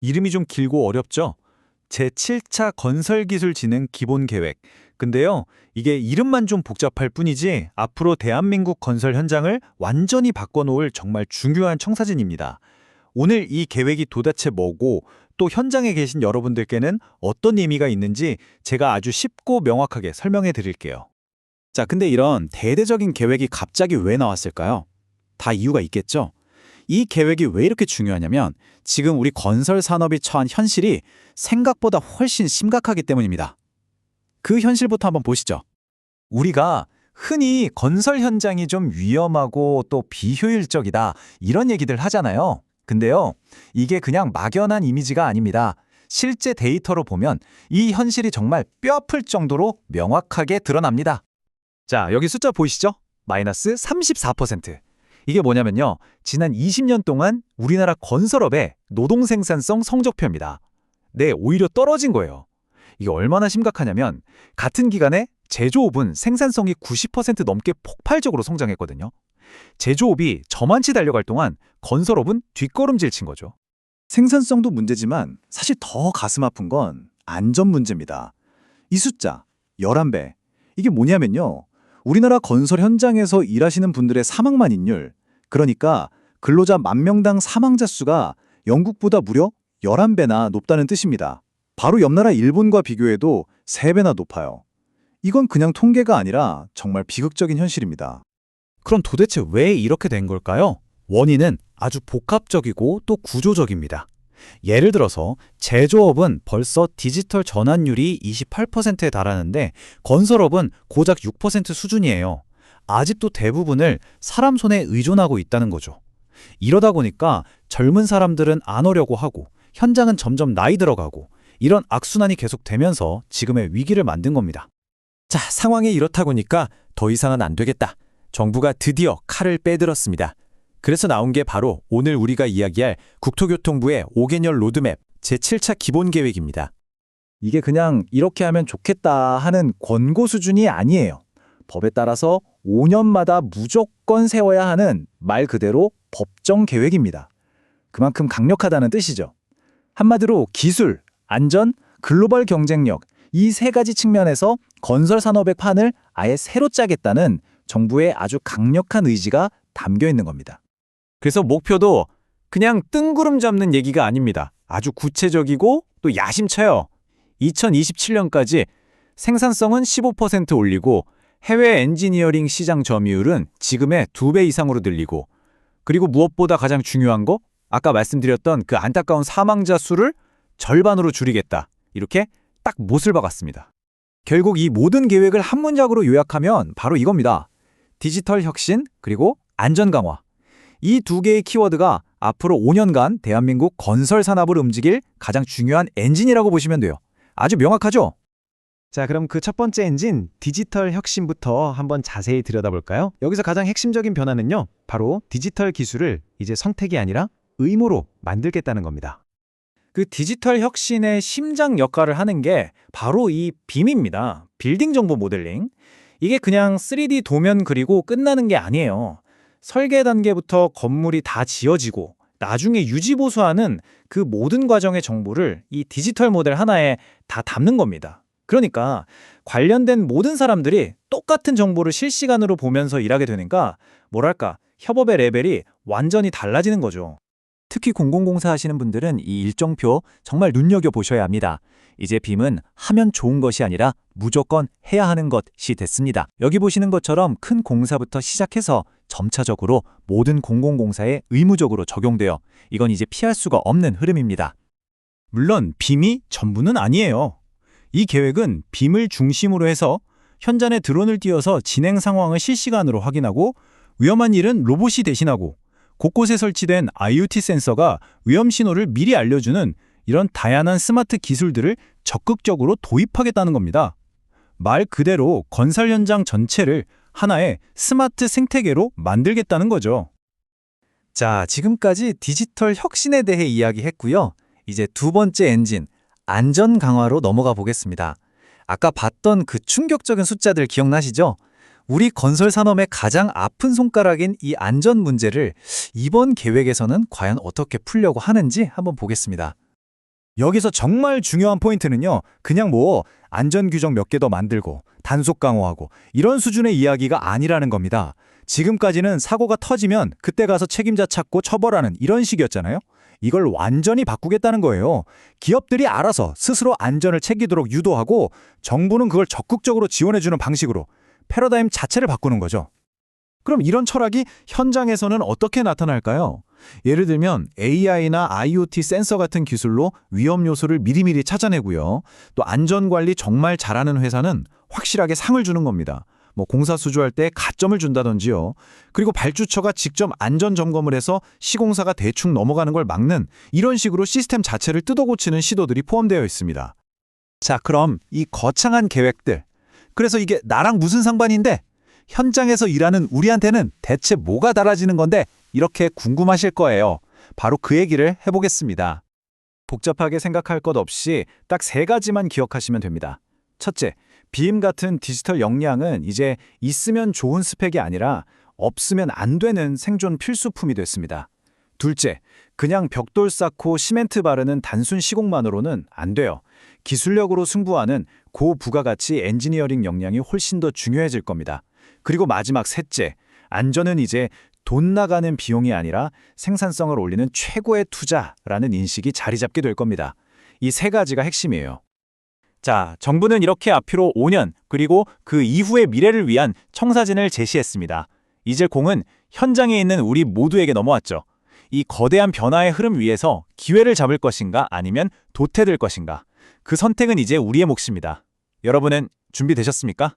이름이 좀 길고 어렵죠? 제7차 건설기술진흥 기본계획. 근데요, 이게 이름만 좀 복잡할 뿐이지 앞으로 대한민국 건설 현장을 완전히 바꿔놓을 정말 중요한 청사진입니다. 오늘 이 계획이 도대체 뭐고 또 현장에 계신 여러분들께는 어떤 의미가 있는지 제가 아주 쉽고 명확하게 설명해 드릴게요. 자, 근데 이런 대대적인 계획이 갑자기 왜 나왔을까요? 다 이유가 있겠죠? 이 계획이 왜 이렇게 중요하냐면 지금 우리 건설 산업이 처한 현실이 생각보다 훨씬 심각하기 때문입니다. 그 현실부터 한번 보시죠. 우리가 흔히 건설 현장이 좀 위험하고 또 비효율적이다 이런 얘기들 하잖아요. 근데요, 이게 그냥 막연한 이미지가 아닙니다. 실제 데이터로 보면 이 현실이 정말 뼈아플 정도로 명확하게 드러납니다. 자, 여기 숫자 보이시죠? 마이너스 34%. 이게 뭐냐면요, 지난 20년 동안 우리나라 건설업의 노동 생산성 성적표입니다. 네, 오히려 떨어진 거예요. 이게 얼마나 심각하냐면 같은 기간에 제조업은 생산성이 90% 넘게 폭발적으로 성장했거든요. 제조업이 저만치 달려갈 동안 건설업은 뒷걸음질 친 거죠. 생산성도 문제지만 사실 더 가슴 아픈 건 안전 문제입니다. 이 숫자 11배. 이게 뭐냐면요. 우리나라 건설 현장에서 일하시는 분들의 사망 만인율, 그러니까 근로자 10,000명당 사망자 수가 영국보다 무려 11배나 높다는 뜻입니다. 바로 옆 나라 일본과 비교해도 3배나 높아요. 이건 그냥 통계가 아니라 정말 비극적인 현실입니다. 그럼 도대체 왜 이렇게 된 걸까요? 원인은 아주 복합적이고 또 구조적입니다. 예를 들어서 제조업은 벌써 디지털 전환율이 28%에 달하는데 건설업은 고작 6% 수준이에요. 아직도 대부분을 사람 손에 의존하고 있다는 거죠. 이러다 보니까 젊은 사람들은 안 오려고 하고 현장은 점점 나이 들어가고 이런 악순환이 계속되면서 지금의 위기를 만든 겁니다. 자, 상황이 이렇다 보니까 더 이상은 안 되겠다. 정부가 드디어 칼을 빼들었습니다. 그래서 나온 게 바로 오늘 우리가 이야기할 국토교통부의 5개년 로드맵 제7차 기본계획입니다. 이게 그냥 이렇게 하면 좋겠다 하는 권고 수준이 아니에요. 법에 따라서 5년마다 무조건 세워야 하는 말 그대로 법정 계획입니다. 그만큼 강력하다는 뜻이죠. 한마디로 기술, 안전, 글로벌 경쟁력 이 세 가지 측면에서 건설 산업의 판을 아예 새로 짜겠다는 정부의 아주 강력한 의지가 담겨 있는 겁니다. 그래서 목표도 그냥 뜬구름 잡는 얘기가 아닙니다. 아주 구체적이고 또 야심차요. 2027년까지 생산성은 15% 올리고 해외 엔지니어링 시장 점유율은 지금의 2배 이상으로 늘리고 그리고 무엇보다 가장 중요한 거 아까 말씀드렸던 그 안타까운 사망자 수를 절반으로 줄이겠다. 이렇게 딱 못을 박았습니다. 결국 이 모든 계획을 한 문장으로 요약하면 바로 이겁니다. 디지털 혁신 그리고 안전 강화. 이 두 개의 키워드가 앞으로 5년간 대한민국 건설 산업을 움직일 가장 중요한 엔진이라고 보시면 돼요. 아주 명확하죠? 자, 그럼 그 첫 번째 엔진, 디지털 혁신부터 한번 자세히 들여다볼까요? 여기서 가장 핵심적인 변화는요, 바로 디지털 기술을 이제 선택이 아니라 의무로 만들겠다는 겁니다. 그 디지털 혁신의 심장 역할을 하는 게 바로 이 빔입니다. 빌딩 정보 모델링. 이게 그냥 3D 도면 그리고 끝나는 게 아니에요. 설계 단계부터 건물이 다 지어지고 나중에 유지 보수하는 그 모든 과정의 정보를 이 디지털 모델 하나에 다 담는 겁니다. 그러니까 관련된 모든 사람들이 똑같은 정보를 실시간으로 보면서 일하게 되니까 뭐랄까 협업의 레벨이 완전히 달라지는 거죠. 특히 공공공사 하시는 분들은 이 일정표 정말 눈여겨보셔야 합니다. 이제 빔은 하면 좋은 것이 아니라 무조건 해야 하는 것이 됐습니다. 여기 보시는 것처럼 큰 공사부터 시작해서 점차적으로 모든 공공공사에 의무적으로 적용돼요. 이건 이제 피할 수가 없는 흐름입니다. 물론 빔이 전부는 아니에요. 이 계획은 빔을 중심으로 해서 현장에 드론을 띄워서 진행 상황을 실시간으로 확인하고 위험한 일은 로봇이 대신하고 곳곳에 설치된 IoT 센서가 위험 신호를 미리 알려주는 이런 다양한 스마트 기술들을 적극적으로 도입하겠다는 겁니다. 말 그대로 건설 현장 전체를 하나의 스마트 생태계로 만들겠다는 거죠. 자, 지금까지 디지털 혁신에 대해 이야기했고요. 이제 두 번째 엔진, 안전 강화로 넘어가 보겠습니다. 아까 봤던 그 충격적인 숫자들 기억나시죠? 우리 건설 산업의 가장 아픈 손가락인 이 안전 문제를 이번 계획에서는 과연 어떻게 풀려고 하는지 한번 보겠습니다. 여기서 정말 중요한 포인트는요. 그냥 뭐 안전 규정 몇 개 더 만들고 단속 강화하고 이런 수준의 이야기가 아니라는 겁니다. 지금까지는 사고가 터지면 그때 가서 책임자 찾고 처벌하는 이런 식이었잖아요. 이걸 완전히 바꾸겠다는 거예요. 기업들이 알아서 스스로 안전을 챙기도록 유도하고 정부는 그걸 적극적으로 지원해주는 방식으로 패러다임 자체를 바꾸는 거죠. 그럼 이런 철학이 현장에서는 어떻게 나타날까요? 예를 들면 AI나 IoT 센서 같은 기술로 위험 요소를 미리미리 찾아내고요. 또 안전관리 정말 잘하는 회사는 확실하게 상을 주는 겁니다. 뭐 공사 수주할 때 가점을 준다든지요. 그리고 발주처가 직접 안전 점검을 해서 시공사가 대충 넘어가는 걸 막는 이런 식으로 시스템 자체를 뜯어고치는 시도들이 포함되어 있습니다. 자, 그럼 이 거창한 계획들. 그래서 이게 나랑 무슨 상관인데? 현장에서 일하는 우리한테는 대체 뭐가 달라지는 건데? 이렇게 궁금하실 거예요. 바로 그 얘기를 해보겠습니다. 복잡하게 생각할 것 없이 딱 3가지만 기억하시면 됩니다. 첫째, 빔 같은 디지털 역량은 이제 있으면 좋은 스펙이 아니라 없으면 안 되는 생존 필수품이 됐습니다. 둘째, 그냥 벽돌 쌓고 시멘트 바르는 단순 시공만으로는 안 돼요. 기술력으로 승부하는 고부가가치 엔지니어링 역량이 훨씬 더 중요해질 겁니다. 그리고 마지막 셋째, 안전은 이제 돈 나가는 비용이 아니라 생산성을 올리는 최고의 투자라는 인식이 자리 잡게 될 겁니다. 이 3가지가 핵심이에요. 자, 정부는 이렇게 앞으로 5년 그리고 그 이후의 미래를 위한 청사진을 제시했습니다. 이제 공은 현장에 있는 우리 모두에게 넘어왔죠. 이 거대한 변화의 흐름 위에서 기회를 잡을 것인가 아니면 도태될 것인가. 그 선택은 이제 우리의 몫입니다. 여러분은 준비되셨습니까?